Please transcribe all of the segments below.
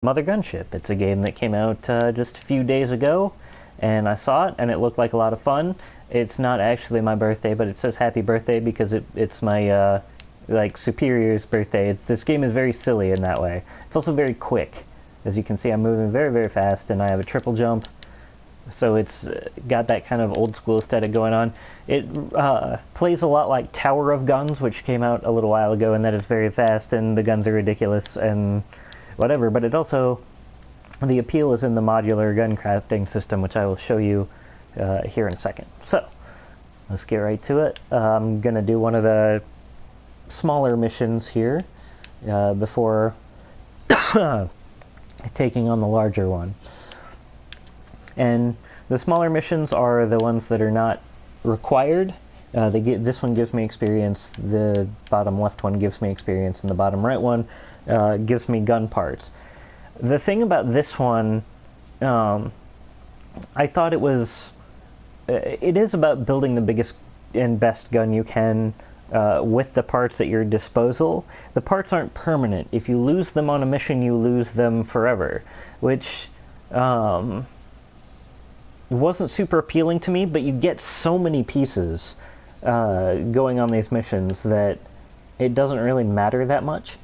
Mothergunship. It's a game that came out just a few days ago, and I saw it, and it looked like a lot of fun. It's not actually my birthday, but it says happy birthday because it's my like superior's birthday. This game is very silly in that way. It's also very quick. As you can see, I'm moving very, very fast, and I have a triple jump, so it's got that kind of old school aesthetic going on. It plays a lot like Tower of Guns, which came out a little while ago, and that is very fast, and the guns are ridiculous, and whatever, but it also, the appeal is in the modular gun crafting system, which I will show you here in a second. So, let's get right to it. I'm going to do one of the smaller missions here before taking on the larger one. And the smaller missions are the ones that are not required. This one gives me experience, the bottom left one gives me experience, and the bottom right one gives me gun parts. The thing about this one, I thought it is about building the biggest and best gun you can with the parts at your disposal. The parts aren't permanent. If you lose them on a mission, you lose them forever, which wasn't super appealing to me, but you get so many pieces going on these missions that it doesn't really matter that much.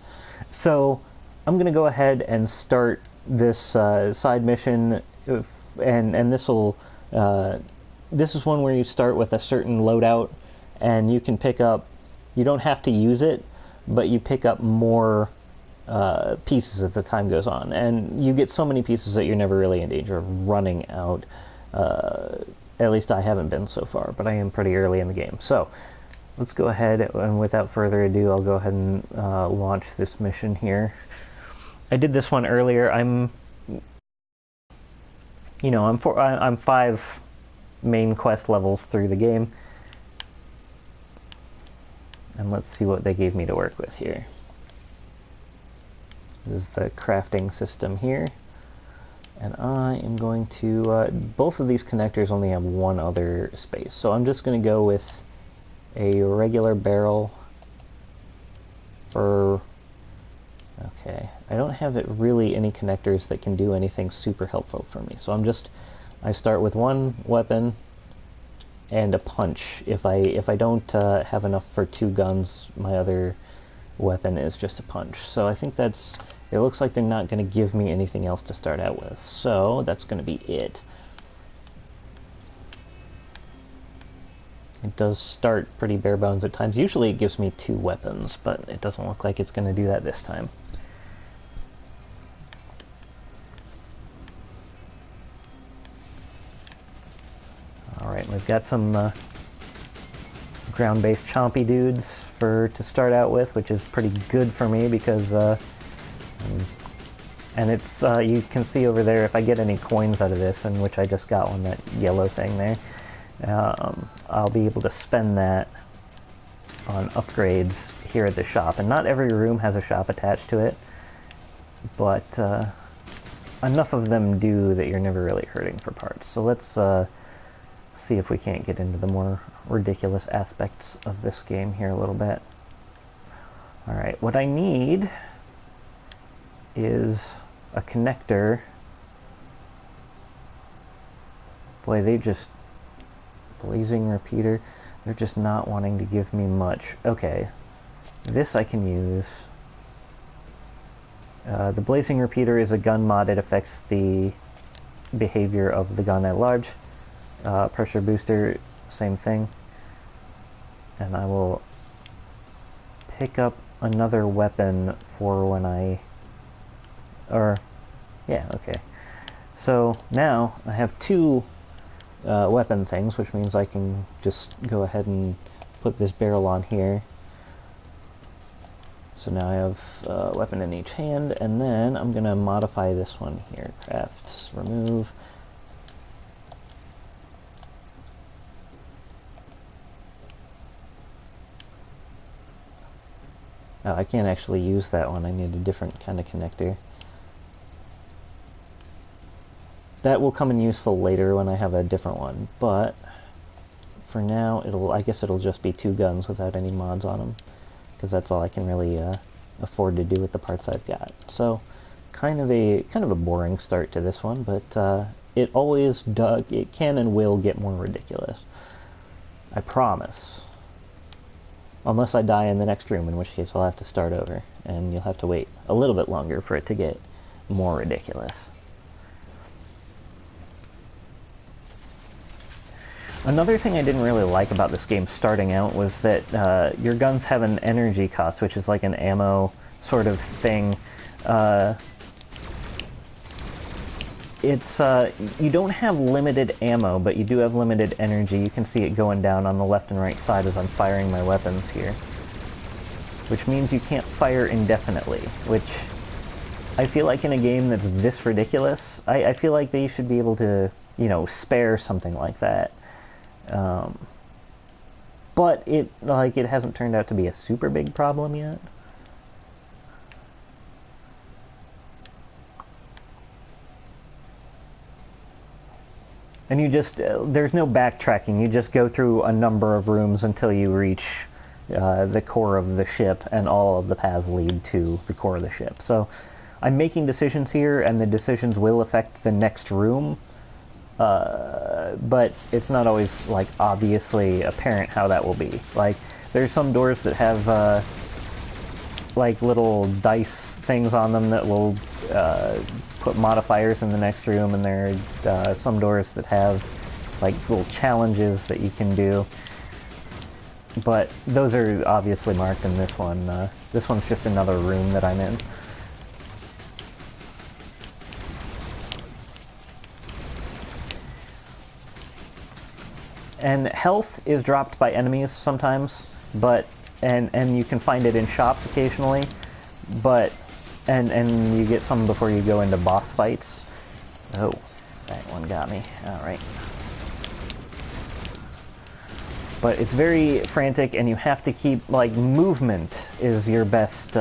So I'm going to go ahead and start this side mission, and this is one where you start with a certain loadout, and you can pick up, you don't have to use it, but you pick up more pieces as the time goes on, and you get so many pieces that you're never really in danger of running out. At least I haven't been so far, but I am pretty early in the game. So let's go ahead, and without further ado, I'll go ahead and launch this mission here. I did this one earlier. I'm 5 main quest levels through the game, and let's see what they gave me to work with here. This is the crafting system here, and I am going to, both of these connectors only have one other space, so I'm just going to go with a regular barrel for, okay, I don't have it really any connectors that can do anything super helpful for me, so I start with one weapon and a punch. If I don't have enough for 2 guns, my other weapon is just a punch. So I think it looks like they're not going to give me anything else to start out with, so that's going to be it. It does start pretty bare bones at times. Usually it gives me 2 weapons, but it doesn't look like it's going to do that this time. Alright, we've got some ground-based chompy dudes to start out with, which is pretty good for me because and it's you can see over there if I get any coins out of this, and which I just got one, that yellow thing there, I'll be able to spend that on upgrades here at the shop. And not every room has a shop attached to it, but enough of them do that you're never really hurting for parts. So let's see if we can't get into the more ridiculous aspects of this game here a little bit. Alright, what I need is a connector. Boy, they just... blazing repeater. They're just not wanting to give me much. Okay, this I can use. The blazing repeater is a gun mod. It affects the behavior of the gun at large. Pressure booster, same thing. And I will pick up another weapon for when yeah, okay. So now I have 2 weapon things, which means I can just go ahead and put this barrel on here. So now I have a weapon in each hand, and then I'm going to modify this one here. Craft, remove. Oh, I can't actually use that one. I need a different kind of connector. That will come in useful later when I have a different one, but for now, I guess it'll just be 2 guns without any mods on them, because that's all I can really afford to do with the parts I've got. So kind of a boring start to this one, but it can and will get more ridiculous. I promise. Unless I die in the next room, in which case I'll have to start over, and you'll have to wait a little bit longer for it to get more ridiculous. Another thing I didn't really like about this game starting out was that your guns have an energy cost, which is like an ammo sort of thing. You don't have limited ammo, but you do have limited energy. You can see it going down on the left and right side as I'm firing my weapons here. Which means you can't fire indefinitely, which I feel like in a game that's this ridiculous, I feel like they should be able to, you know, spare something like that. But it hasn't turned out to be a super big problem yet. And you just, there's no backtracking, you just go through a number of rooms until you reach the core of the ship, and all of the paths lead to the core of the ship. So I'm making decisions here, and the decisions will affect the next room, but it's not always, like, obviously apparent how that will be. Like, there's some doors that have, like, little dice things on them that will put modifiers in the next room, and there are some doors that have like little challenges that you can do, but those are obviously marked in this one. This one's just another room that I'm in. And health is dropped by enemies sometimes, but and you can find it in shops occasionally, but and you get some before you go into boss fights. Oh, that one got me. Alright. But it's very frantic, and you have to keep, like, movement is your best,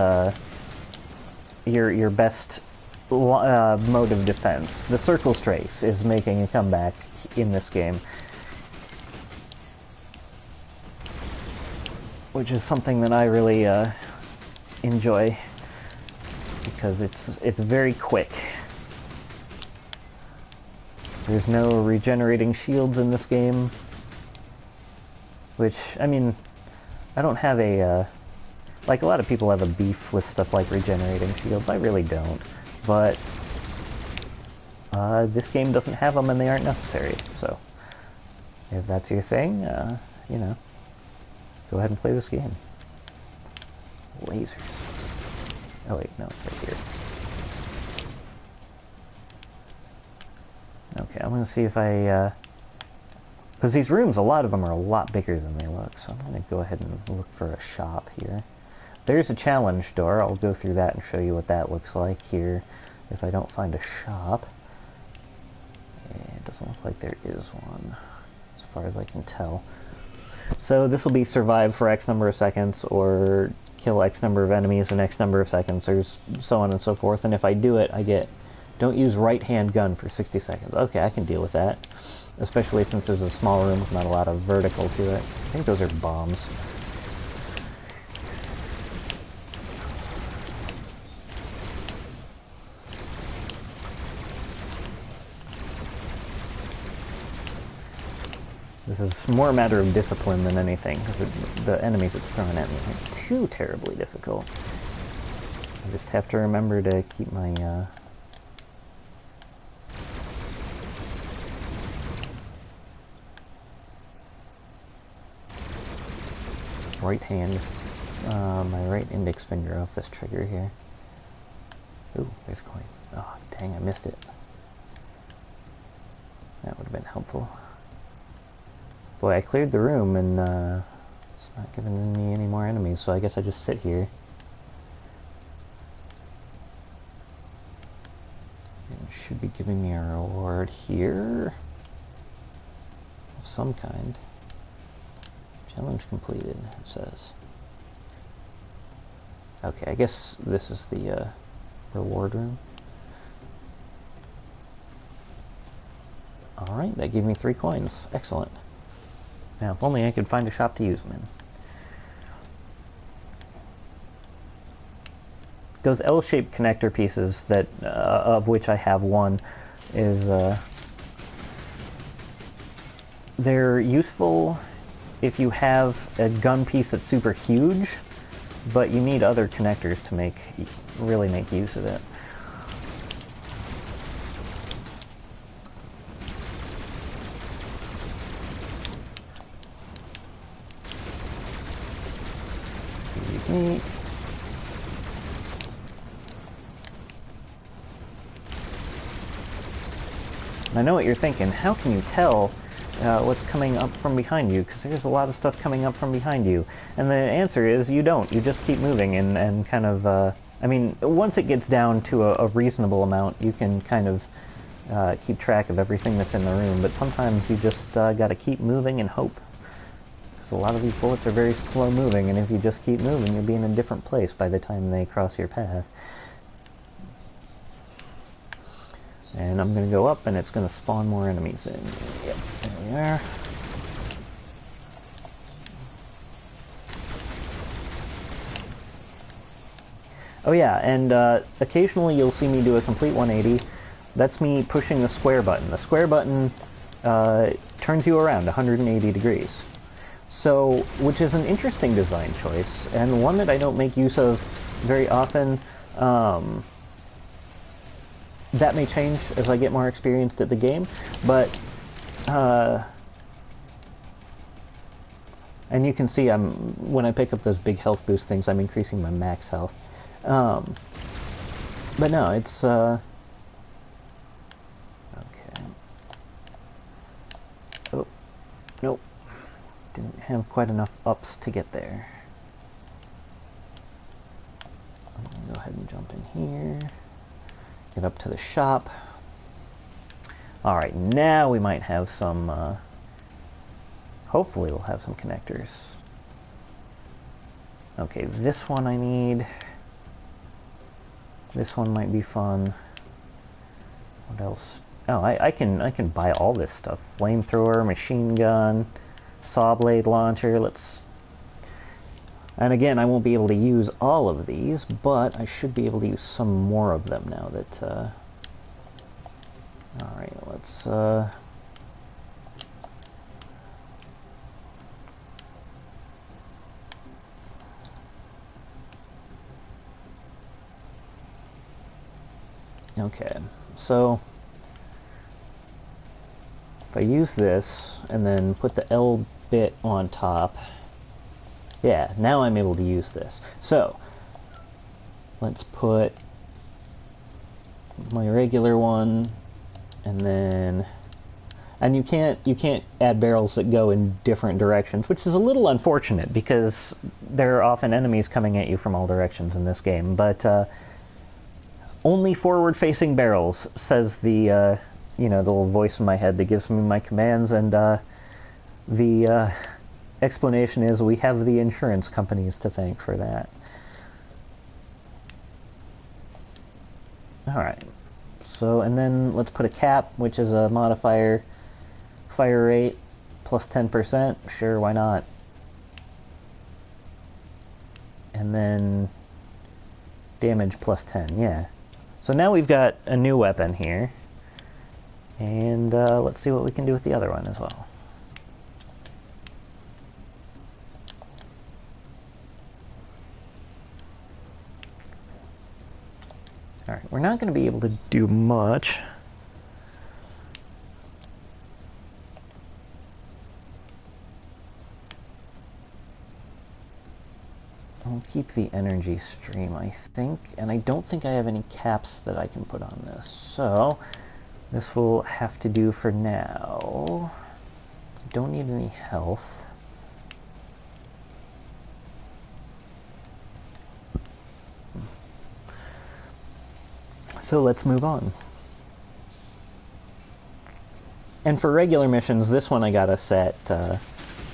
your best mode of defense. The circle strafe is making a comeback in this game, which is something that I really enjoy, because it's very quick. There's no regenerating shields in this game, which, I mean, I don't have a, like, a lot of people have a beef with stuff like regenerating shields. I really don't, but this game doesn't have them, and they aren't necessary. So if that's your thing, you know, go ahead and play this game. Lasers. Oh wait, no, it's right here. Okay, I'm gonna see if I, because these rooms, a lot of them are a lot bigger than they look, so I'm gonna go ahead and look for a shop here. There's a challenge door. I'll go through that and show you what that looks like here if I don't find a shop. It doesn't look like there is one, as far as I can tell. So this will be survive for X number of seconds, or kill X number of enemies in X number of seconds, or so on and so forth. And if I do it, I get, don't use right-hand gun for 60 seconds. Okay, I can deal with that, especially since there's a small room with not a lot of vertical to it. I think those are bombs. This is more a matter of discipline than anything, because the enemies it's throwing at me aren't too terribly difficult. I just have to remember to keep my, right hand, my right index finger off this trigger here. Ooh, there's a coin. Oh, dang, I missed it. That would have been helpful. Boy, I cleared the room, and it's not giving me any more enemies, so I guess I just sit here. It should be giving me a reward here of some kind. Challenge completed, it says. Okay, I guess this is the reward room. Alright, that gave me 3 coins. Excellent. Now, if only I could find a shop to use them in. those L-shaped connector pieces that of which I have one is they're useful if you have a gun piece that's super huge, but you need other connectors to really make use of it. I know what you're thinking. How can you tell what's coming up from behind you? Because there's a lot of stuff coming up from behind you. And the answer is you don't. You just keep moving and kind of... I mean, once it gets down to a reasonable amount, you can kind of keep track of everything that's in the room. But sometimes you just got to keep moving and hope. Because a lot of these bullets are very slow moving, and if you just keep moving, you'll be in a different place by the time they cross your path. And I'm going to go up, and it's going to spawn more enemies in. Yep, there we are. Oh yeah, and occasionally you'll see me do a complete 180. That's me pushing the square button. The square button turns you around 180 degrees. So, which is an interesting design choice, and one that I don't make use of very often. That may change as I get more experienced at the game, but and you can see when I pick up those big health boost things, I'm increasing my max health. But no, it's okay. Oh, nope, didn't have quite enough ups to get there. I'm gonna go ahead and jump in here. Get up to the shop. Alright, now we might have some, hopefully we'll have some connectors. Okay, this one I need. This one might be fun. What else? Oh, I can buy all this stuff. Flamethrower, machine gun, saw blade launcher, and again, I won't be able to use all of these, but I should be able to use some more of them now that, alright, let's, okay, so, if I use this, and then put the L bit on top, yeah, now I'm able to use this. So, let's put my regular one, and then, and you can't add barrels that go in different directions, which is a little unfortunate because there are often enemies coming at you from all directions in this game. But only forward-facing barrels, says the you know, the little voice in my head that gives me my commands, and the explanation is we have the insurance companies to thank for that. Alright, so, and then let's put a cap, which is a modifier, fire rate plus 10%, sure, why not? And then damage plus 10, yeah. So now we've got a new weapon here, and let's see what we can do with the other one as well. Alright, we're not going to be able to do much. I'll keep the energy stream, I think, and I don't think I have any caps that I can put on this, so this will have to do for now. Don't need any health. So let's move on. And for regular missions, this one I gotta set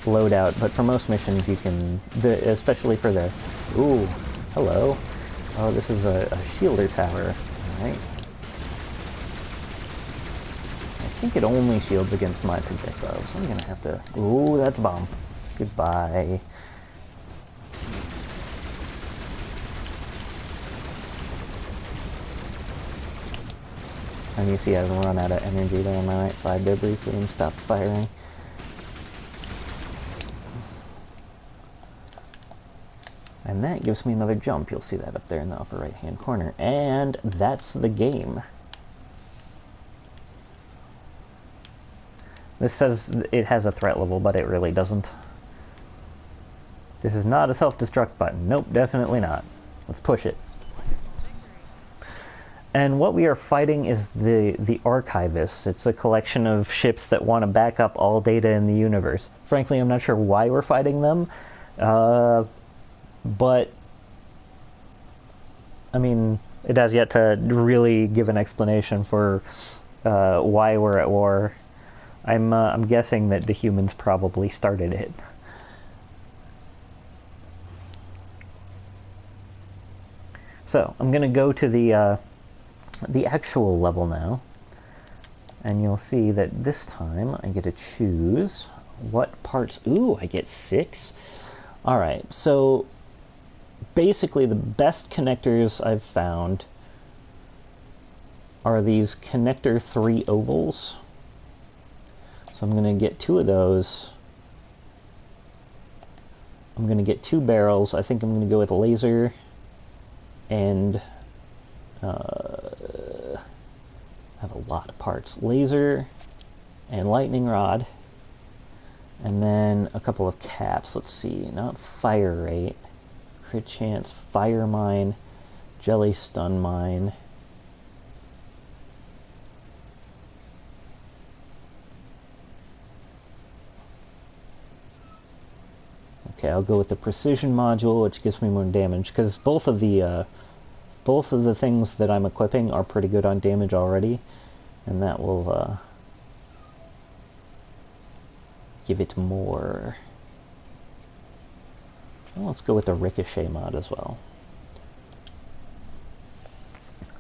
loadout, but for most missions you can, especially for the, ooh, hello. Oh, this is a shielder tower, alright. I think it only shields against my projectiles, so I'm gonna have to, ooh, that's a bomb. Goodbye. And you see I've run out of energy there on my right side there briefly and stopped firing. And that gives me another jump. You'll see that up there in the upper right hand corner. And that's the game. This says it has a threat level, but it really doesn't. This is not a self-destruct button. Nope, definitely not. Let's push it. And what we are fighting is the Archivists. It's a collection of ships that want to back up all data in the universe. Frankly, I'm not sure why we're fighting them. But, I mean, it has yet to really give an explanation for why we're at war. I'm guessing that the humans probably started it. So, I'm going to go to the actual level now, and you'll see that this time I get to choose what parts. Ooh, I get 6. Alright, so basically the best connectors I've found are these connector 3 ovals. So I'm going to get 2 of those. I'm going to get 2 barrels. I think I'm going to go with laser and I have a lot of parts. Laser and lightning rod, and then a couple of caps. Let's see, not fire rate, crit chance, fire mine, jelly stun mine. Okay, I'll go with the precision module, which gives me more damage, because both of the things that I'm equipping are pretty good on damage already, and that will give it more. Well, let's go with the ricochet mod as well.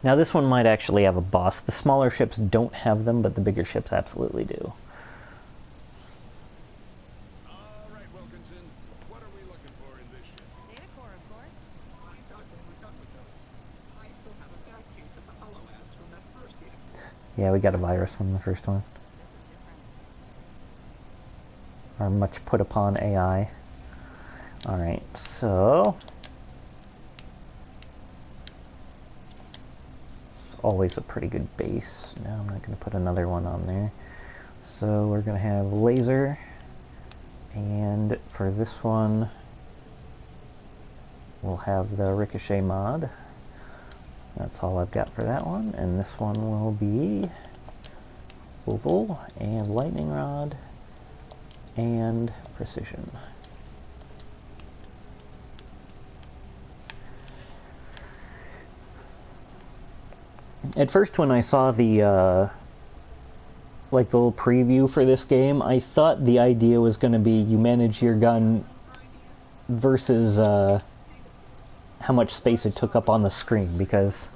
Now this one might actually have a boss. The smaller ships don't have them, but the bigger ships absolutely do. Yeah, we got a virus from the first one. Our much put upon AI. Alright, so it's always a pretty good base. Now I'm not going to put another one on there. So we're going to have laser, and for this one we'll have the ricochet mod. That's all I've got for that one, and this one will be oval and lightning rod and precision. At first, when I saw the like the little preview for this game, I thought the idea was going to be you manage your gun versus how much space it took up on the screen, because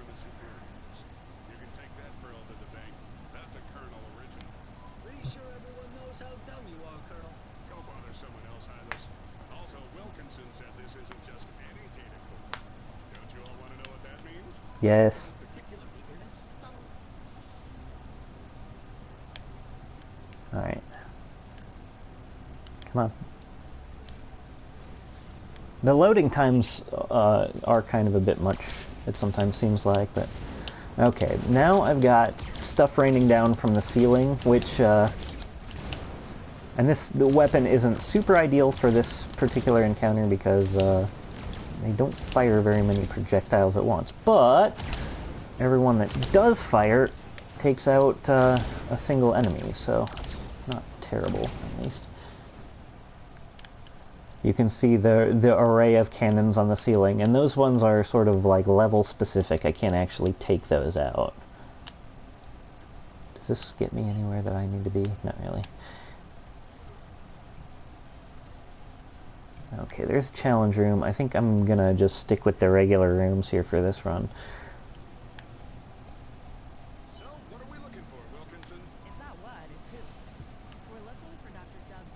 yes. Alright. Come on. The loading times are kind of a bit much, it sometimes seems like, but... Okay, now I've got stuff raining down from the ceiling, which, and the weapon isn't super ideal for this particular encounter because, they don't fire very many projectiles at once, but everyone that does fire takes out a single enemy, so it's not terrible, at least. You can see the array of cannons on the ceiling, and those ones are sort of like level specific. I can't actually take those out. Does this get me anywhere that I need to be? Not really. Okay, there's a challenge room. I think I'm gonna just stick with the regular rooms here for this run. So, what are we looking for, Wilkinson? It's not what, it's who. We're looking for Dr. Dove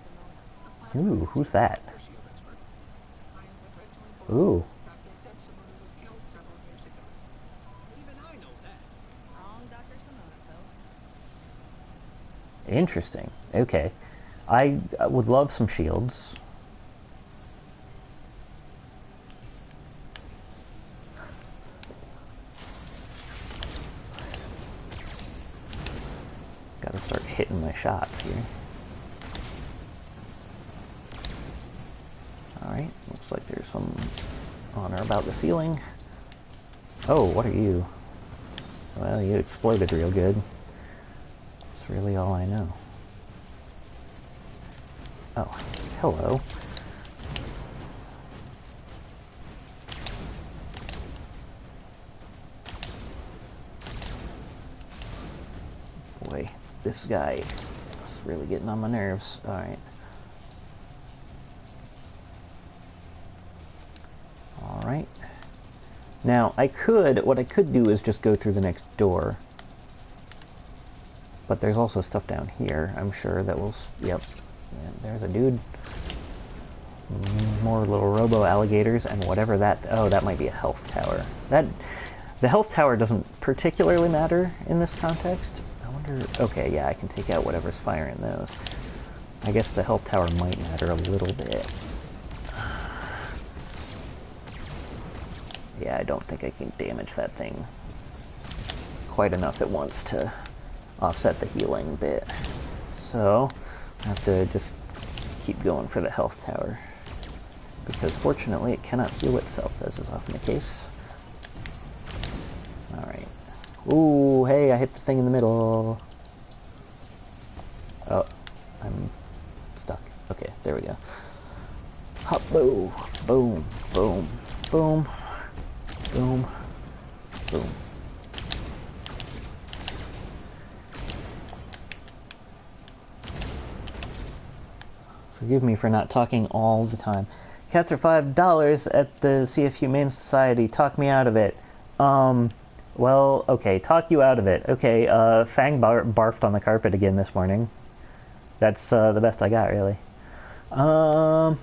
Simona. Ooh, who's that? Ooh. Even I know that. Wrong, Dr. Simona, Interesting. Okay. I would love some shields. Gotta start hitting my shots here. Alright, looks like there's some honor about the ceiling. Oh, what are you? Well, you exploded real good. That's really all I know. Oh, hello. Boy, this guy is really getting on my nerves. Alright. Alright. Now, what I could do is just go through the next door. But there's also stuff down here, I'm sure, that will... Yep. Yeah, there's a dude. More little robo-alligators, and whatever that... Oh, that might be a health tower. The health tower doesn't particularly matter in this context. I wonder... Okay, yeah, I can take out whatever's firing those. I guess the health tower might matter a little bit. Yeah, I don't think I can damage that thing quite enough at once to offset the healing bit. So, I have to just keep going for the health tower. Because fortunately it cannot heal itself, as is often the case. Alright. Ooh, hey, I hit the thing in the middle. Oh, I'm stuck. Okay, there we go. Hop, boom, boom, boom, boom. Boom. Boom. Forgive me for not talking all the time. Cats are $5 at the Sea of Humane Society. Talk me out of it. Well, okay, talk you out of it. Okay, Fang barfed on the carpet again this morning. That's the best I got, really. Ooh,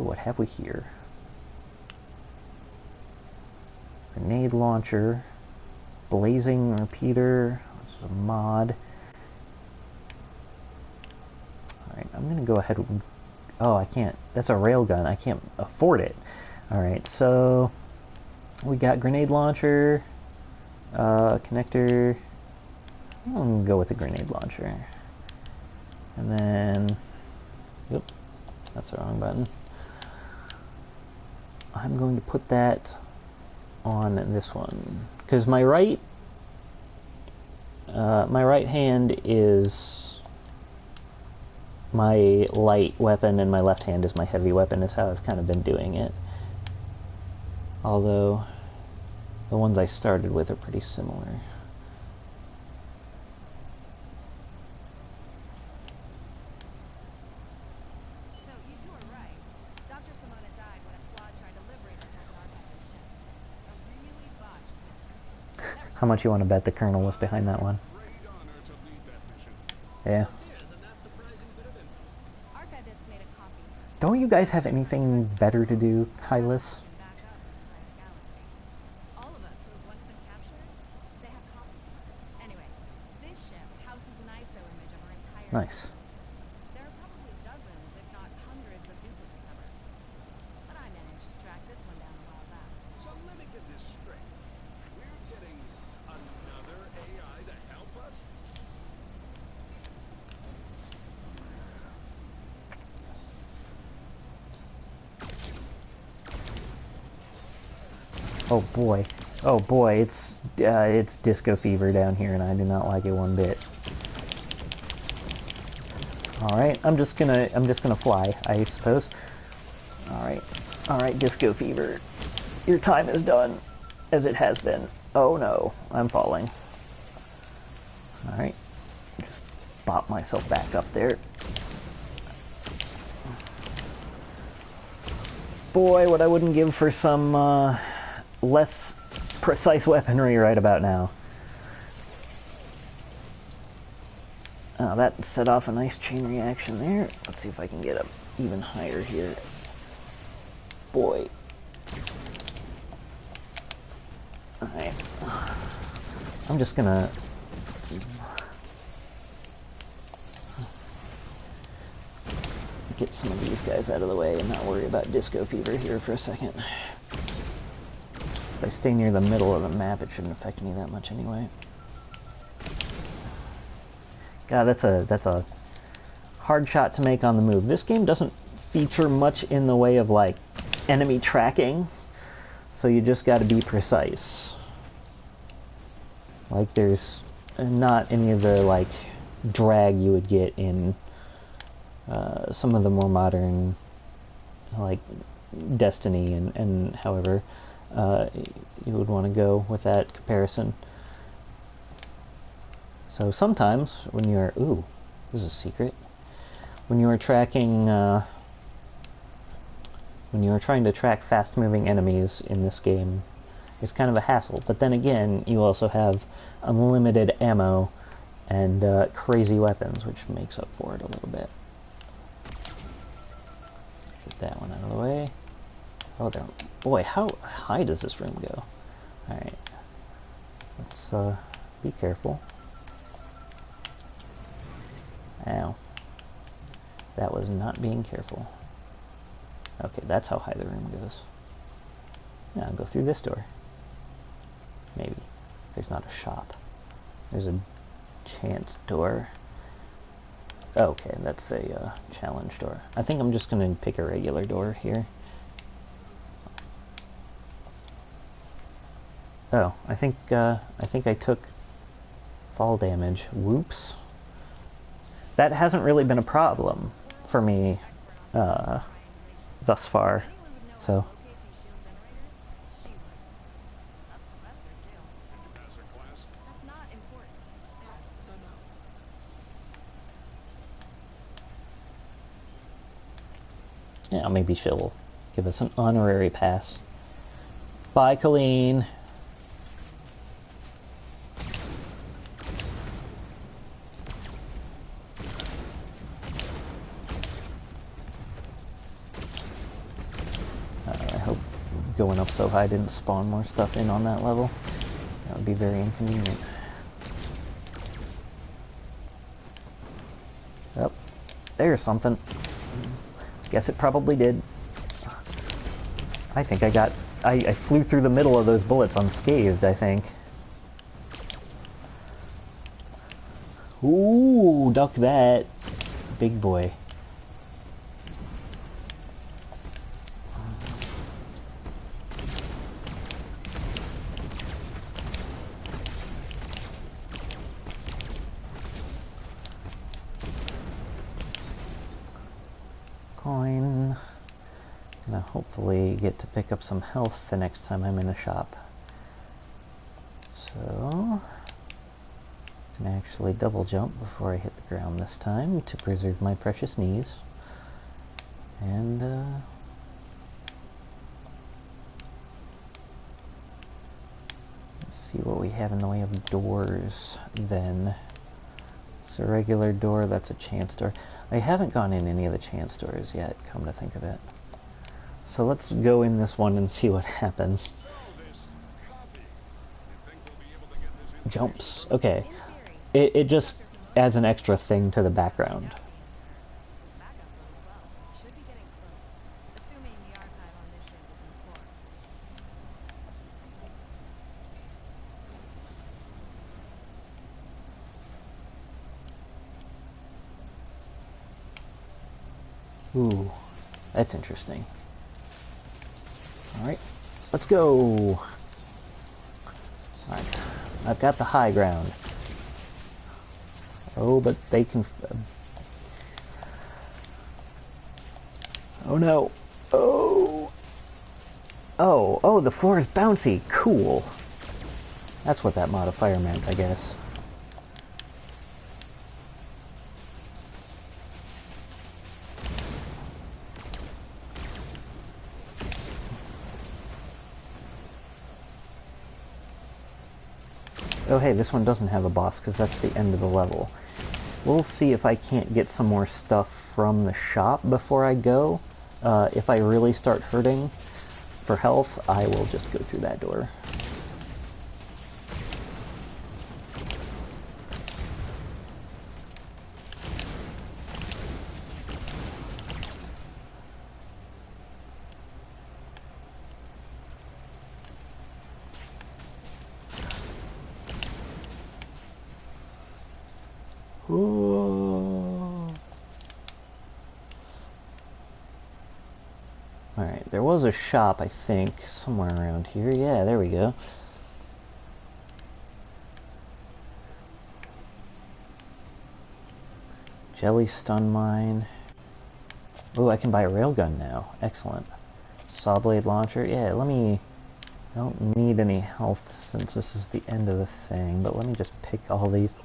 what have we here? Grenade launcher, blazing repeater, this is a mod. Alright, I'm gonna go ahead and... Oh, I can't, that's a railgun, I can't afford it. Alright, so we got grenade launcher, connector. I'm gonna go with the grenade launcher. And then, yep, that's the wrong button. I'm going to put that on this one, because my right hand is my light weapon and my left hand is my heavy weapon, is how I've kind of been doing it. Although the ones I started with are pretty similar. So, you two are right. Dr. Simona died when a squad tried to liberate her from an archival ship. A really botched mission. Never How much you want to bet the Colonel was behind that one? Great honor to lead that mission. Yeah. Here's a not surprising bit of info. Archivists made a copy. Don't you guys have anything better to do, Hylas? And back up in the private galaxy. All of us who have once been captured, they have copies of us. Anyway, this ship houses an ISO image of our entire Nice. existence. There are probably dozens, if not hundreds, of duplicates of her. But I managed to track this one down a while back. So let me get this straight. We're getting another AI to help us? Oh boy, it's disco fever down here, and I do not like it one bit. All right, I'm just gonna fly, I suppose. All right, disco fever, your time is done, as it has been. Oh no, I'm falling. All right, just bop myself back up there. Boy, what I wouldn't give for some less precise weaponry right about now. That set off a nice chain reaction there. Let's see if I can get up even higher here. Boy. Alright. I'm just gonna... get some of these guys out of the way and not worry about disco fever here for a second. If I stay near the middle of the map, it shouldn't affect me that much anyway. God, that's a hard shot to make on the move. This game doesn't feature much in the way of like enemy tracking, so you just got to be precise. Like there's not any of the like drag you would get in some of the more modern like Destiny and however you would want to go with that comparison. So sometimes when you're, ooh, this is a secret. When you are tracking, when you are trying to track fast-moving enemies in this game, it's kind of a hassle. But then again, you also have unlimited ammo and crazy weapons, which makes up for it a little bit. Get that one out of the way. Oh, there. Boy, how high does this room go? All right, let's be careful. Ow. That was not being careful. Okay, that's how high the room goes. Now I'll go through this door. Maybe. There's not a shop. There's a chance door. Okay, that's a challenge door. I think I'm just going to pick a regular door here. Oh, I think I took fall damage. Whoops. That hasn't really been a problem for me thus far. So. Yeah, maybe she'll give us an honorary pass. Bye, Colleen. I hope going up so high didn't spawn more stuff in on that level. That would be very inconvenient. Oh, there's something. Guess it probably did. I think I flew through the middle of those bullets unscathed, I think. Ooh, duck that. Big boy. Coin. Gonna hopefully get to pick up some health the next time I'm in a shop. So, gonna actually double jump before I hit the ground this time to preserve my precious knees. And let's see what we have in the way of doors then. It's a regular door, that's a chance door. I haven't gone in any of the chance doors yet, come to think of it. So let's go in this one and see what happens. Jumps. Okay. It just adds an extra thing to the background. Ooh, that's interesting. Alright, let's go! Alright, I've got the high ground. Oh, but they can... oh no! Oh! Oh, the floor is bouncy! Cool! That's what that modifier meant, I guess. Oh hey, this one doesn't have a boss because that's the end of the level. We'll see if I can't get some more stuff from the shop before I go. If I really start hurting for health, I will just go through that door. Ooh. Alright, there was a shop, I think, somewhere around here. Yeah, there we go. Jelly stun mine. Ooh, I can buy a railgun now. Excellent. Saw blade launcher. Yeah, let me... I don't need any health since this is the end of the thing, but let me just pick all these up.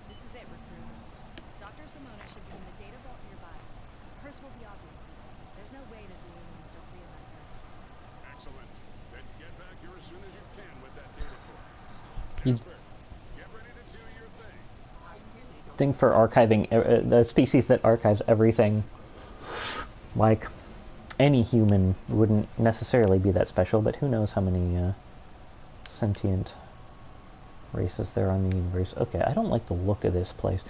This is it, recruit. Dr. Simona should be in the data vault nearby. Curse will be obvious. There's no way that the aliens don't realize our activities. Excellent. Then get back here as soon as you can with that data core. You Jasper, get ready to do your thing. I really don't think for archiving the species that archives everything, like any human wouldn't necessarily be that special, but who knows how many sentient races there are in the universe. Okay, I don't like the look of this place.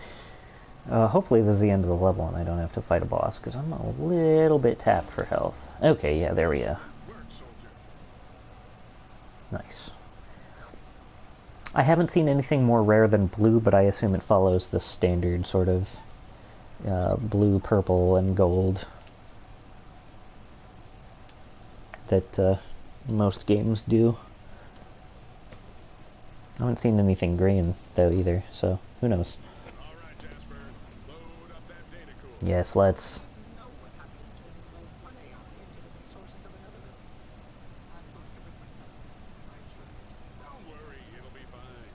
Hopefully this is the end of the level and I don't have to fight a boss, because I'm a little bit tapped for health. Okay, yeah, there we go. work, soldier. Nice. I haven't seen anything more rare than blue, but I assume it follows the standard sort of blue, purple, and gold that most games do. I haven't seen anything green, though, either, so who knows. All right, Jasper. Load up that data core. Yes, let's... You know what happens when you load one AI into the resources of another. I'm going to rid myself of it, I assure you. Don't worry, it'll be fine.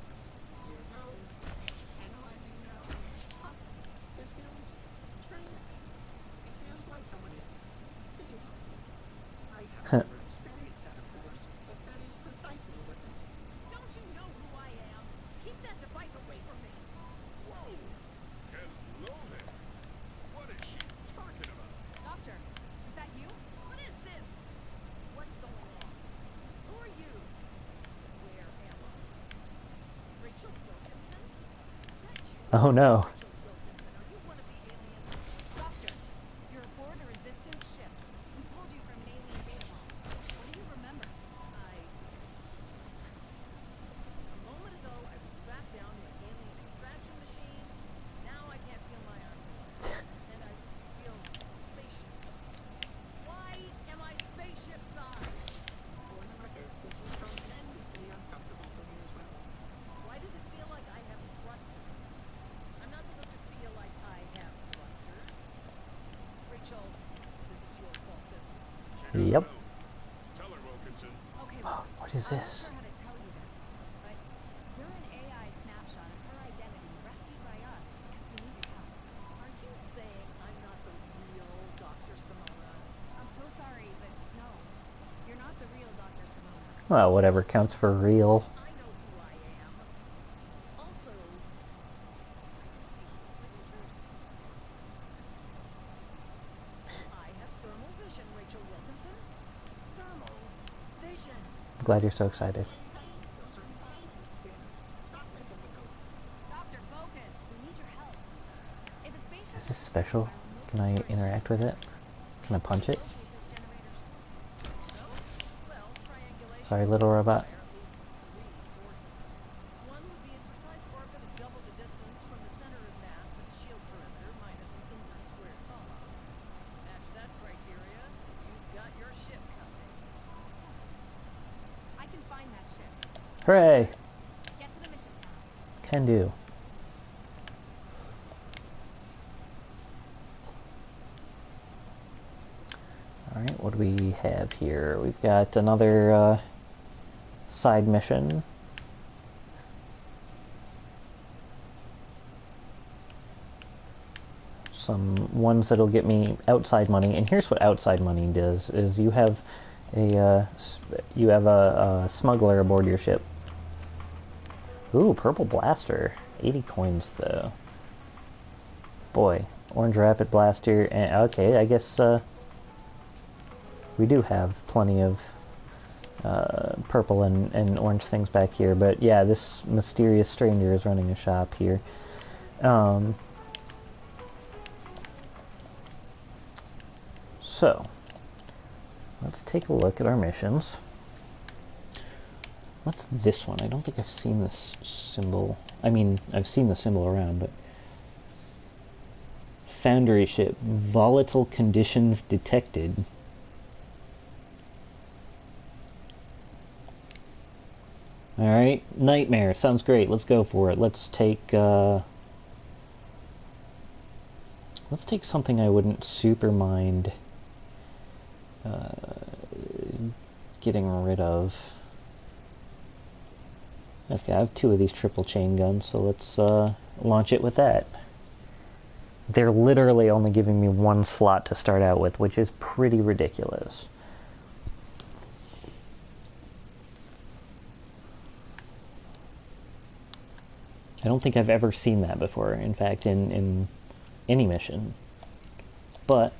Here goes. Analyzing now. Huh. This feels strange. It feels like someone is sitting on me. I have never experienced that, of course, but that is precisely what this... Don't you know who I am? Keep that device away from me! Whoa! Hello there. What is she talking about? Doctor, is that you? What is this? What's going on? Who are you? Where am I? Rachel Wilkinson? Is that you? Oh no. Rachel Wilkinson, are you one of the aliens? Doctor, you're aboard a resistant ship. We pulled you from an alien data vault. What do you remember? A moment ago, I was strapped down to an alien extraction machine. Now I can't feel my arms anymore. And I feel spaceship size. Why am I spaceship size? For the record, this is tremendously uncomfortable for me as well. Why does it feel like I have thrusters? I'm not supposed to feel like I have thrusters. Rachel, this is your fault, isn't it? She doesn't Yep. know. Tell her, Wilkinson. Okay, well, What is I'm not this? sure how to tell you this, but you're an AI snapshot of her identity rescued by us because we needed help. Are you saying I'm not the real Dr. Simona? I'm so sorry, but no. You're not the real Dr. Simona. Well, whatever counts for real. I know who I am. Also, I can see the signatures. I have thermal vision, Rachel Wilkinson. Thermal vision. I'm glad you're so excited. Those are violent scanners. Stop messing with those. Dr. Bogus, we need your help. If a spaceship Is this is special? attacked by remote Can I controlled interact with it? Can I punch it? locate those generator sources. No? Well, triangulation Sorry, little robot. require at least 3 sources. One would be in precise orbit of double the distance from the center of mass to the shield perimeter minus an inverse squared comma. Match that criteria, you've got your ship coming. Of course. I can find that ship. Hooray! Get to the mission panel. Can do. Alright, what do we have here? We've got another side mission. Some ones that'll get me outside money, and here's what outside money does: is you have a smuggler aboard your ship. Ooh, purple blaster, 80 coins though. Boy, orange rapid blaster, and okay, I guess we do have plenty of purple and orange things back here, but yeah, this mysterious stranger is running a shop here. So, let's take a look at our missions. What's this one? I don't think I've seen this symbol. I mean, I've seen the symbol around, but... Foundry ship. Volatile conditions detected. Alright, Nightmare. Sounds great. Let's go for it. Let's take something I wouldn't super mind getting rid of. Okay, I have 2 of these triple chain guns, so let's launch it with that. They're literally only giving me 1 slot to start out with, which is pretty ridiculous. I don't think I've ever seen that before, in fact, in any mission. But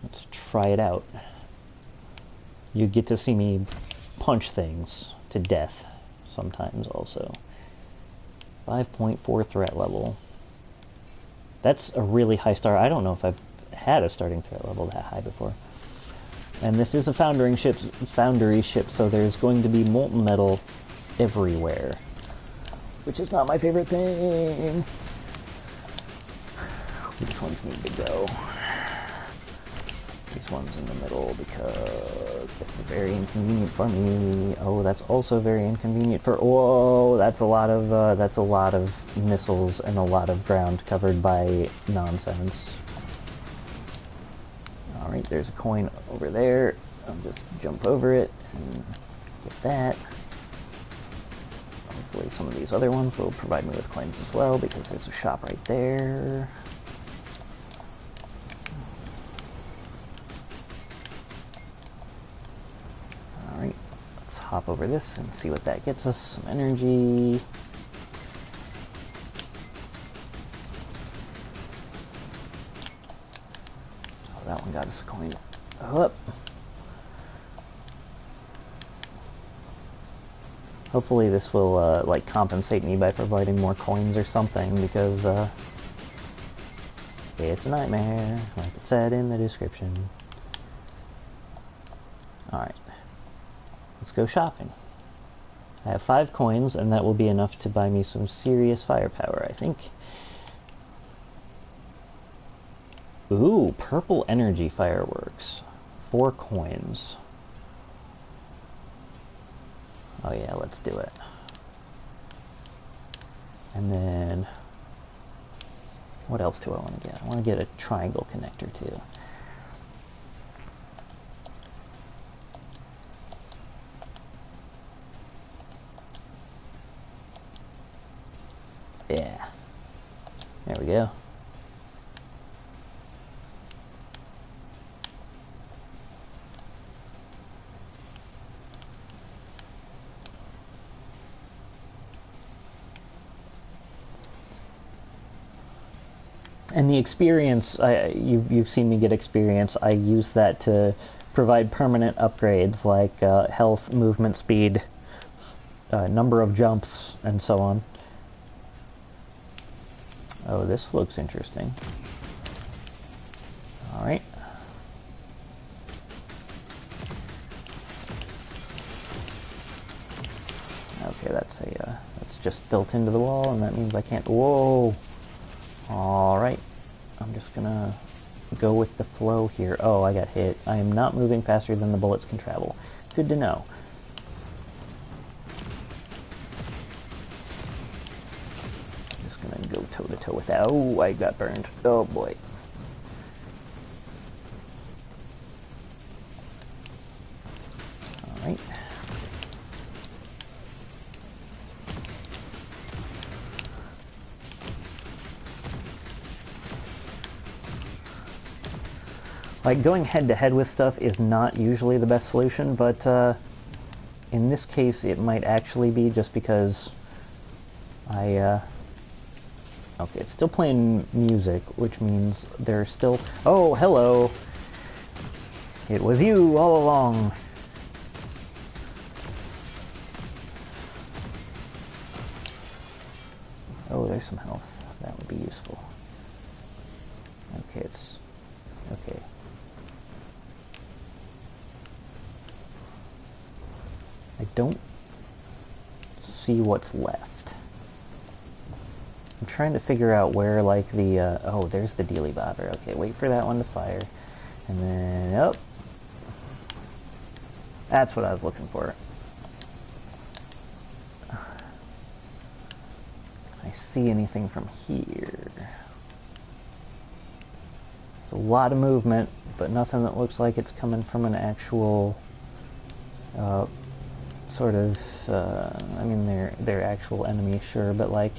let's try it out. You get to see me punch things to death sometimes also. 5.4 threat level. That's a really high start. I don't know if I've had a starting threat level that high before. And this is a foundry ship, so there's going to be molten metal everywhere, which is not my favorite thing. Which ones need to go? These ones in the middle because they're very inconvenient for me. Oh, that's also very inconvenient for. Whoa, that's a lot of missiles and a lot of ground covered by nonsense. All right, there's a coin over there. I'll just jump over it and get that. Hopefully some of these other ones will provide me with coins as well, because there's a shop right there. Alright, let's hop over this and see what that gets us. Some energy. Oh, that one got us a coin. Up. Hopefully this will, like, compensate me by providing more coins or something, because, it's a nightmare, like it said in the description. Alright. Let's go shopping. I have 5 coins, and that will be enough to buy me some serious firepower, I think. Ooh, purple energy fireworks. 4 coins. Oh yeah, let's do it. And then, what else do I want to get? I want to get a triangle connector too. Yeah. There we go. And the experience, you've seen me get experience. I use that to provide permanent upgrades like health, movement speed, number of jumps, and so on. Oh, this looks interesting. Alright. Okay, that's just built into the wall, and that means I can't. Whoa! Alright, I'm just gonna go with the flow here. Oh, I got hit. I am not moving faster than the bullets can travel. Good to know. Just gonna go toe to toe with that. Oh, I got burned. Oh boy. Alright. Like, going head-to-head with stuff is not usually the best solution, but in this case it might actually be, just because okay, it's still playing music, which means there's still... Oh, hello! It was you all along! Oh, there's some health. That would be useful. Okay, it's... Okay. I don't see what's left. I'm trying to figure out where, like, the, oh, there's the dealy bobber. Okay, wait for that one to fire. And then, oh. That's what I was looking for. I see anything from here. A lot of movement, but nothing that looks like it's coming from an actual sort of I mean they're actual enemies, sure, but like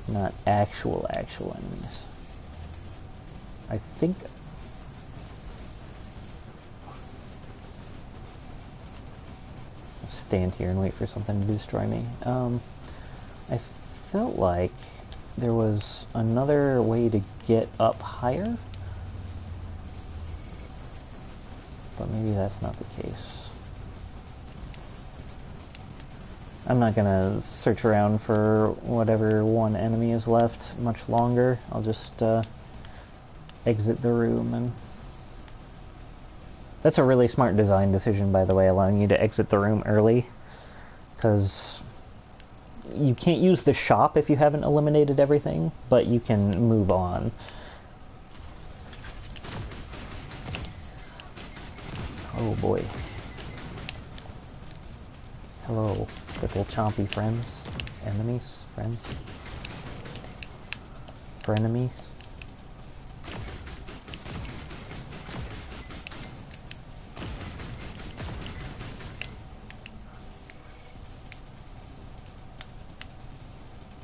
not actual enemies. I think I'll stand here and wait for something to destroy me. I felt like there was another way to get up higher, but maybe that's not the case. I'm not gonna search around for whatever one enemy is left much longer. I'll just exit the room. And that's a really smart design decision, by the way, allowing you to exit the room early, because you can't use the shop if you haven't eliminated everything, but you can move on. Oh boy. Hello, little chompy friends. Enemies? Friends? Frenemies?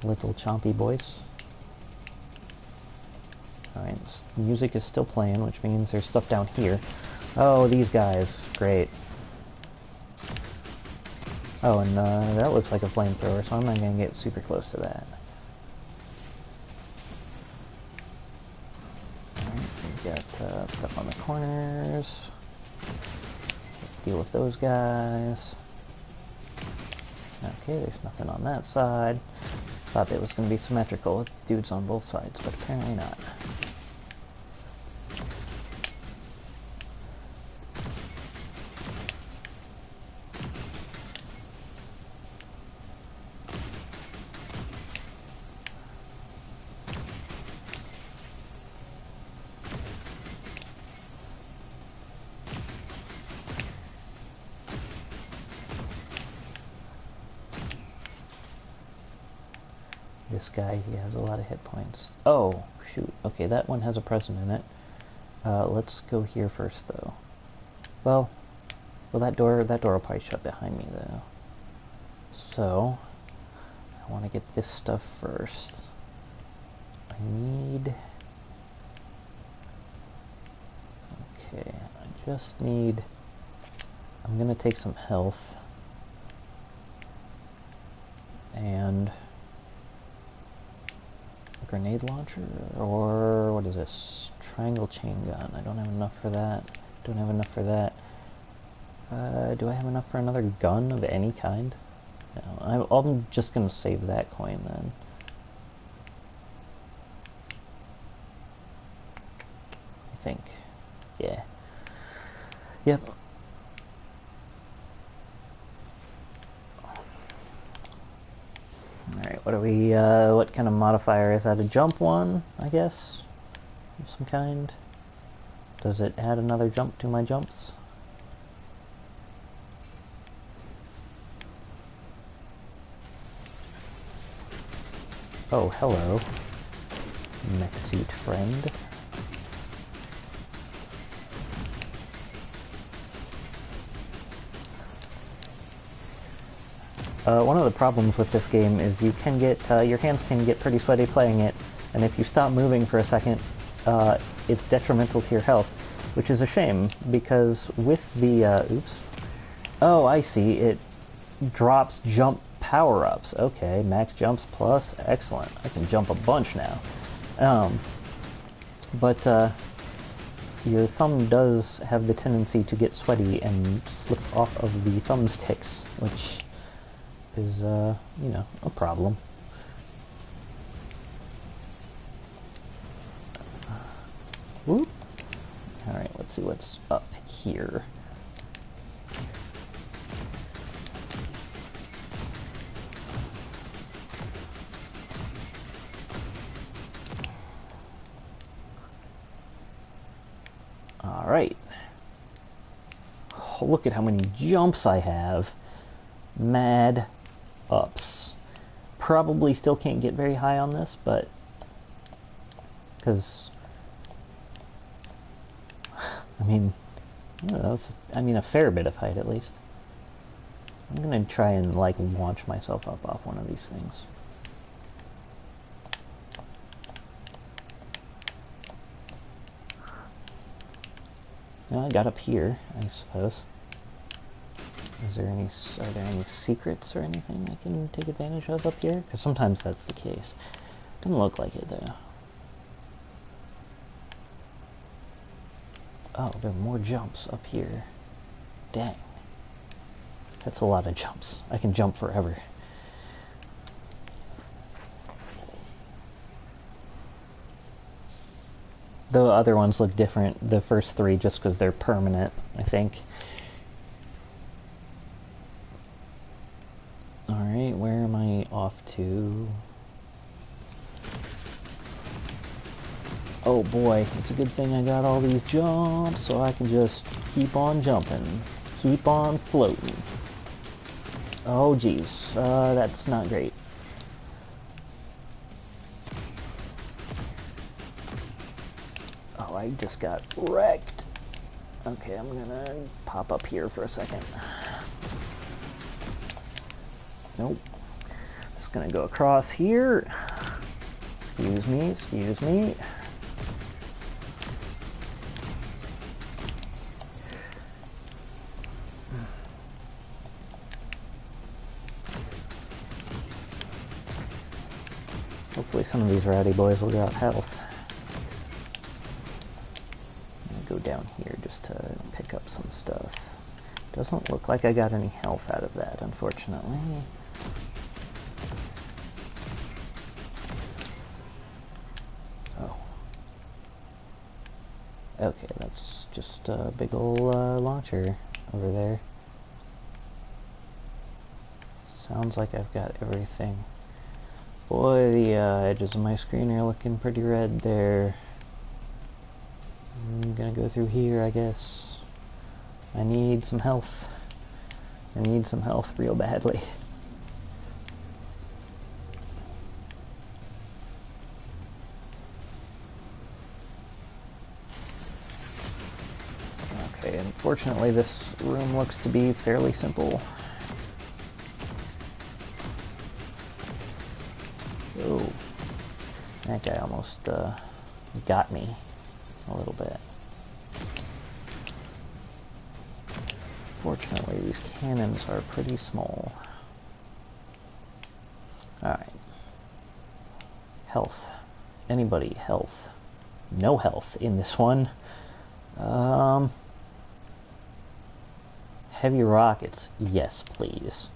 Little chompy boys. Alright, music is still playing, which means there's stuff down here. Oh, these guys. Great. Oh, and that looks like a flamethrower, so I'm not going to get super close to that. Alright, we've got stuff on the corners. Deal with those guys. Okay, there's nothing on that side. Thought it was going to be symmetrical with dudes on both sides, but apparently not. This guy, he has a lot of hit points. Oh, shoot. Okay, that one has a present in it. Let's go here first, though. Well, that door will probably shut behind me, though. So, I want to get this stuff first. I need... Okay, I just need... I'm gonna take some health. And... grenade launcher, or what is this? Triangle chain gun. I don't have enough for that. Don't have enough for that. Do I have enough for another gun of any kind? No, I'm just gonna save that coin then. I think. Yeah. Yep. Alright, what are we, what kind of modifier is that? A jump one, I guess? Of some kind? Does it add another jump to my jumps? Oh, hello. Mech seat friend. One of the problems with this game is you can get, your hands can get pretty sweaty playing it, and if you stop moving for a second, it's detrimental to your health, which is a shame, because with the, oops. Oh, I see, it drops jump power-ups. Okay, max jumps plus, excellent. I can jump a bunch now. But your thumb does have the tendency to get sweaty and slip off of the thumbsticks, which is, you know, a problem. Whoop. Alright, let's see what's up here. look at how many jumps I have. Mad ups. Probably still can't get very high on this, but because I mean, a fair bit of height at least. I'm gonna try and like launch myself up off one of these things. Well, I got up here, I suppose. Are there any secrets or anything I can take advantage of up here? Because sometimes that's the case. Doesn't look like it though. Oh, there are more jumps up here. Dang. That's a lot of jumps. I can jump forever. The other ones look different, the first three, just because they're permanent, I think. Alright, where am I off to? Oh boy, it's a good thing I got all these jumps, so I can just keep on jumping. Keep on floating. Oh geez, that's not great. Oh, I just got wrecked. Okay, I'm gonna pop up here for a second. Nope. Just gonna go across here. Excuse me, excuse me. Hopefully some of these rowdy boys will drop health. I'm gonna go down here just to pick up some stuff. Doesn't look like I got any health out of that, unfortunately. Oh. Okay, that's just a big ol' launcher over there. Sounds like I've got everything. Boy, the edges of my screen are looking pretty red there. I'm gonna go through here, I guess. I need some health. I need some health real badly. Okay, unfortunately this room looks to be fairly simple. Oh, that guy almost got me a little bit. Fortunately, these cannons are pretty small. Alright. Health. Anybody? Health. No health in this one. Heavy rockets. Yes, please.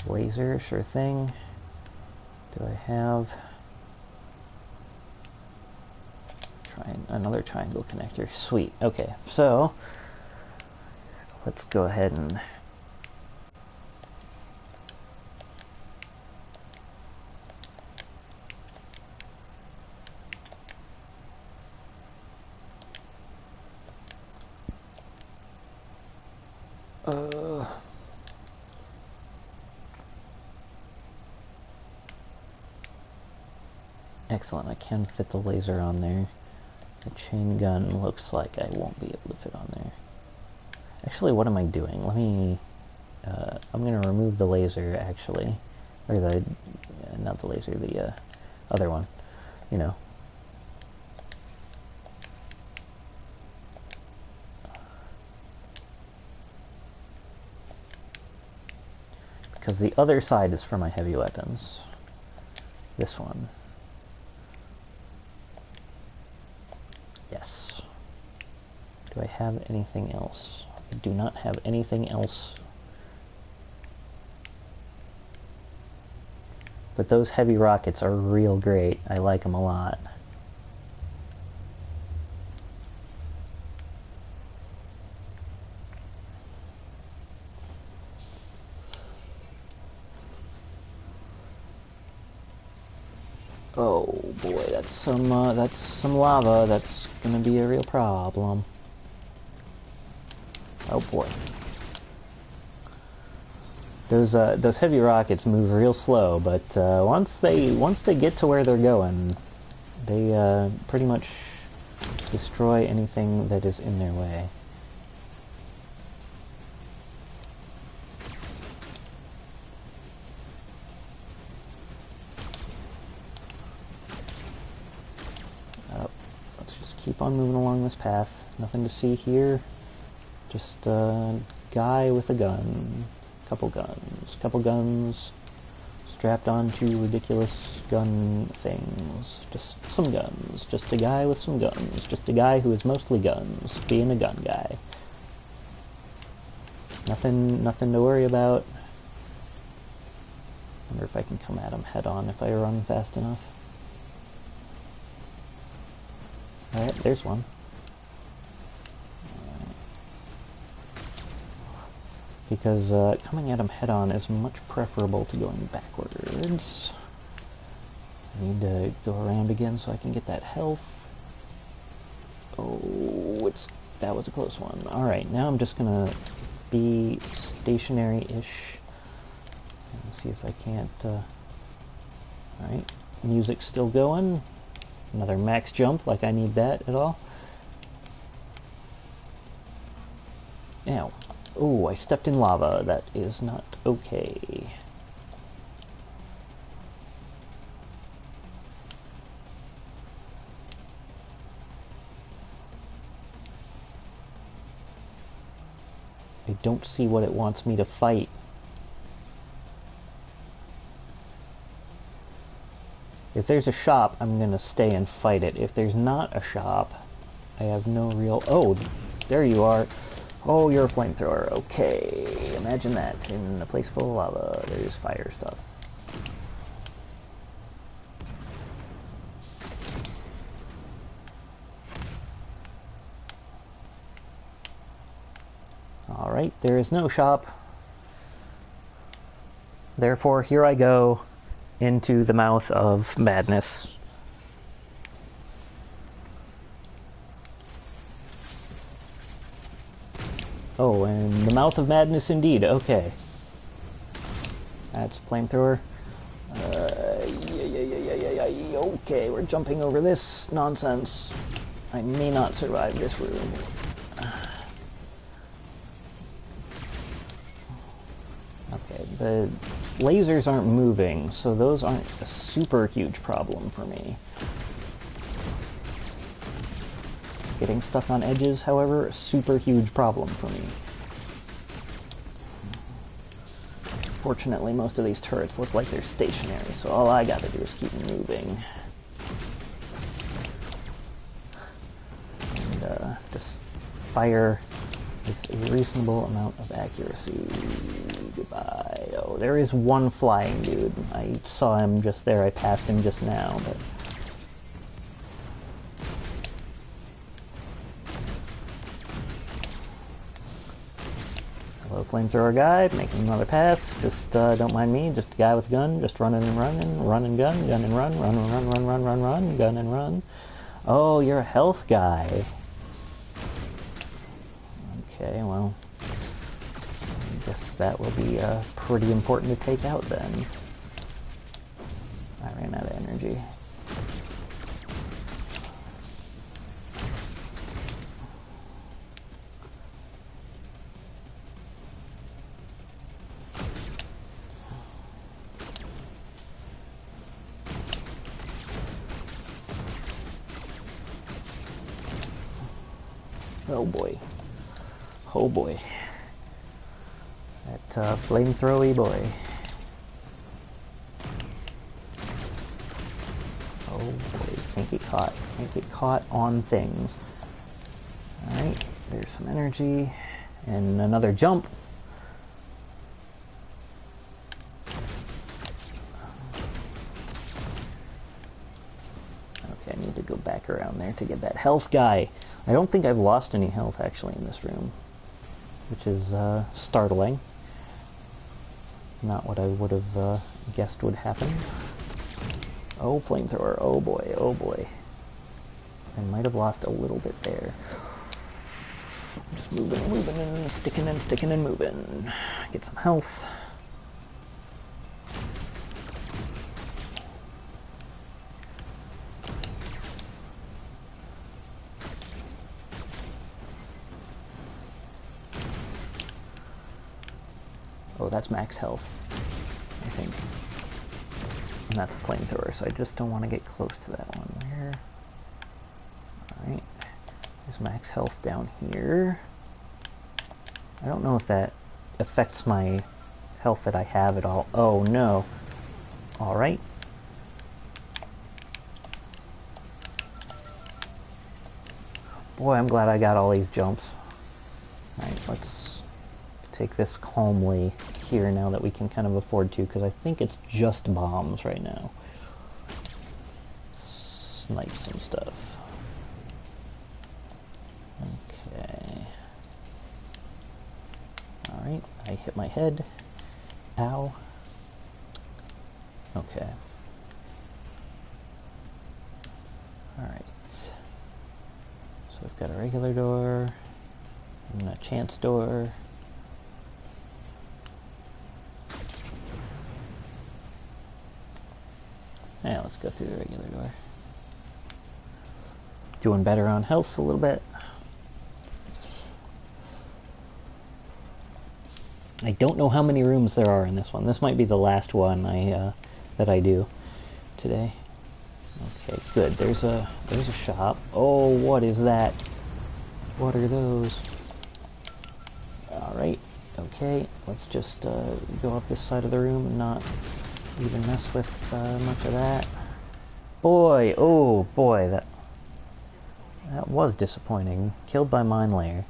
Laser, sure thing. Do I have another triangle connector? Sweet. Okay, so let's go ahead and excellent, I can fit the laser on there. The chain gun looks like I won't be able to fit on there. Actually, what am I doing? Let me... I'm going to remove the laser, actually. Or the... not the laser, the other one. You know. Because the other side is for my heavy weapons. This one. Yes. Do I have anything else? I do not have anything else. But those heavy rockets are real great. I like them a lot. Oh boy, that's some lava. That's gonna be a real problem. Oh boy. Those heavy rockets move real slow, but once they get to where they're going, they pretty much destroy anything that is in their way. Let's just keep on moving along this path. Nothing to see here. Just a guy with a gun. Couple guns strapped onto ridiculous gun things. Just some guns. Just a guy with some guns. Just a guy who is mostly guns, being a gun guy. Nothing to worry about. Wonder if I can come at him head on if I run fast enough. Alright, there's one. Because coming at him head on is much preferable to going backwards. I need to go around again so I can get that health. Oh, that was a close one. Alright, now I'm just gonna be stationary-ish and see if I can't... Alright, music's still going. Another max jump, like I need that at all. Ow. Oh, I stepped in lava. That is not okay. I don't see what it wants me to fight. If there's a shop, I'm gonna stay and fight it. If there's not a shop, I have no real... Oh, there you are. Oh, you're a flamethrower. Okay, imagine that. In a place full of lava, there's fire stuff. Alright, there is no shop. Therefore, here I go into the mouth of madness. Oh, and the mouth of madness indeed. Okay. That's flamethrower. Okay, we're jumping over this nonsense. I may not survive this room. Okay, the lasers aren't moving, so those aren't a super huge problem for me. Getting stuck on edges, however, a super huge problem for me. Fortunately, most of these turrets look like they're stationary, so all I gotta do is keep moving. And just fire with a reasonable amount of accuracy. Goodbye. Oh, there is one flying dude. I saw him just there. I passed him just now, but... Hello, flamethrower guy, making another pass. Just don't mind me, just a guy with a gun, just running and running, run and gun and run, run and run, run, run, run, run, gun and run. Oh, you're a health guy. Okay, well, I guess that will be pretty important to take out then. I ran out of energy. Oh boy. Oh boy. That flamethrowy boy. Oh boy, can't get caught. Can't get caught on things. Alright, there's some energy. And another jump. Okay, I need to go back around there to get that health guy. I don't think I've lost any health actually in this room, which is startling. Not what I would have guessed would happen. Oh, flamethrower. Oh boy, oh boy. I might have lost a little bit there. Just moving and sticking and moving. Get some health. Oh, that's max health, I think. And that's a flamethrower, so I just don't want to get close to that one. Where? Alright. There's max health down here. I don't know if that affects my health that I have at all. Oh, no. Alright. Boy, I'm glad I got all these jumps. Alright, let's take this calmly here now that we can kind of afford to, because I think it's just bombs right now. Snipe some stuff. Okay. Alright, I hit my head. Ow. Okay. Alright. So we've got a regular door, and a chance door. Now let's go through the regular door. Doing better on health a little bit. I don't know how many rooms there are in this one. This might be the last one that I do today. Okay, good. There's a shop. Oh, what is that? What are those? Alright, okay. Let's just go up this side of the room and not even mess with much of that. Boy, oh boy, that was disappointing. Killed by mine layer.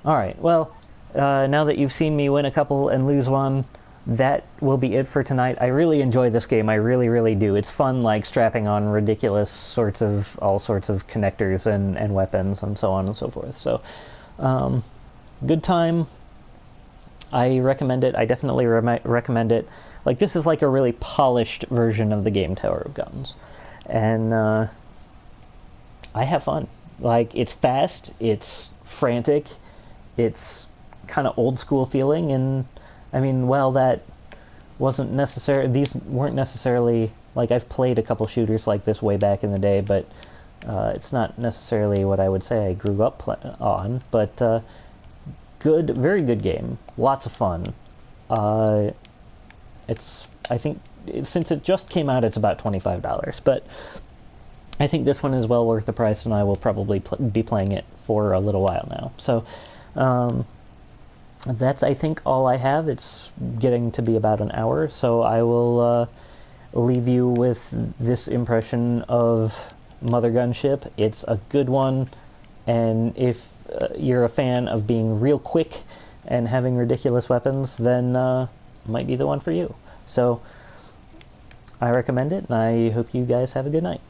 Alright, well, now that you've seen me win a couple and lose one, that will be it for tonight. I really enjoy this game. I really, really do. It's fun, like, strapping on ridiculous all sorts of connectors and weapons and so on and so forth. So, good time. I recommend it. I definitely recommend it. Like, this is like a really polished version of the game Tower of Guns. And, I have fun. Like, it's fast, it's frantic, it's kind of old school feeling, and I mean, well, that wasn't necessary. These weren't necessarily, like, I've played a couple shooters like this way back in the day, but it's not necessarily what I would say I grew up on. But good, very good game. Lots of fun. It's, I think, since it just came out, it's about $25, but I think this one is well worth the price, and I will probably be playing it for a little while now. So, that's, I think, all I have. It's getting to be about an hour, so I will leave you with this impression of Mothergunship. It's a good one, and if you're a fan of being real quick and having ridiculous weapons, then it might be the one for you. So, I recommend it, and I hope you guys have a good night.